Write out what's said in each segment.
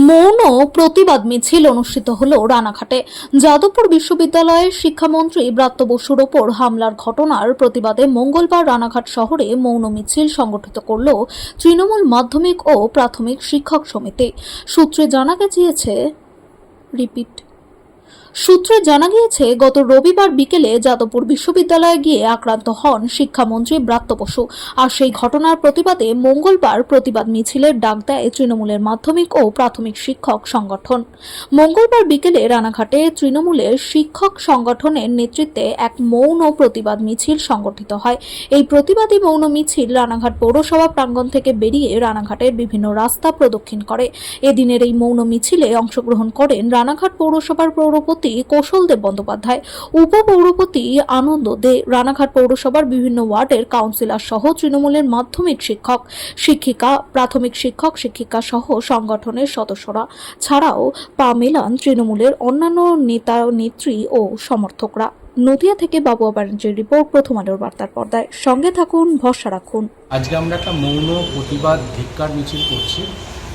মৌন প্রতিবাদ মিছিল অনুষ্ঠিত হলো রানাঘাটে। যাদবপুর বিশ্ববিদ্যালয়ের শিক্ষামন্ত্রী ব্রাত্য বসুর ওপর হামলার ঘটনার প্রতিবাদে মঙ্গলবার রানাঘাট শহরে মৌন মিছিল সংগঠিত করল তৃণমূল মাধ্যমিক ও প্রাথমিক শিক্ষক সমিতি। সূত্রে জানা গিয়েছে গত রবিবার বিকেলে যাদবপুর বিশ্ববিদ্যালয়ে গিয়ে আক্রান্ত হন শিক্ষামন্ত্রী ব্রাত্য বসু। আর সেই ঘটনার প্রতিবাদে মঙ্গলবার প্রতিবাদ মিছিলের ডাক দেয় তৃণমূলের মাধ্যমিক ও প্রাথমিক শিক্ষক সংগঠন। মঙ্গলবার বিকেলে রানাঘাটে তৃণমূলের শিক্ষক সংগঠনের নেতৃত্বে এক মৌন প্রতিবাদ মিছিল সংগঠিত হয়। এই প্রতিবাদী মৌন মিছিল রানাঘাট পৌরসভা প্রাঙ্গণ থেকে বেরিয়ে রানাঘাটের বিভিন্ন রাস্তা প্রদক্ষিণ করে। এদিনের এই মৌন মিছিলে অংশগ্রহণ করেন রানাঘাট পৌরসভার পৌরপতি কৌশল দেব বন্দ্যোপাধ্যায়, উপপৌরপতি আনন্দ দে, রানাঘাট পৌরসভার বিভিন্ন ওয়ার্ডের কাউন্সিলর সহ তৃণমূলের মাধ্যমিক শিক্ষক শিক্ষিকা, প্রাথমিক শিক্ষক শিক্ষিকা সহ সংগঠনের সদস্যরা ছাড়াও পা মেলান তৃণমূলের অন্যান্য নেতা নেত্রী ও সমর্থকরা। নদিয়া থেকে বাবু ব্যানার্জির রিপোর্ট, প্রথম আলোর বার্তার পর্দায়। সঙ্গে থাকুন, ভরসা রাখুন। আজকে আমরা একটা মৌন প্রতিবাদ ধিক্কার মিছিল করছি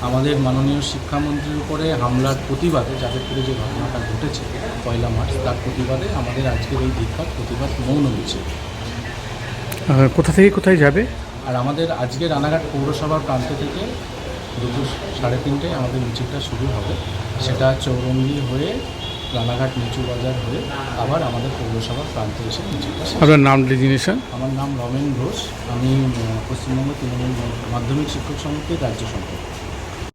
আমাদের মাননীয় শিক্ষামন্ত্রীর উপরে হামলার প্রতিবাদে। যাদবপুরে যে ঘটনাটা ঘটেছে 1 মার্চ, তার প্রতিবাদে আমাদের আজকের এই ধিক্কার প্রতিবাদ মৌন মিছিল। কোথা থেকে কোথায় যাবে? আর আমাদের আজকে রানাঘাট পৌরসভার প্রান্ত থেকে 2:30 আমাদের মিছিলটা শুরু হবে। সেটা চৌরঙ্গি হয়ে রানাঘাট নিচু বাজার হয়ে আবার আমাদের পৌরসভার প্রান্তে এসে মিছিলটা শেষ। আপনার নাম ডেজিগনেশন? আমার নাম রমেন ঘোষ, আমি পশ্চিমবঙ্গ তৃণমূল মাধ্যমিক শিক্ষক সমিতির রাজ্য সম্পাদক।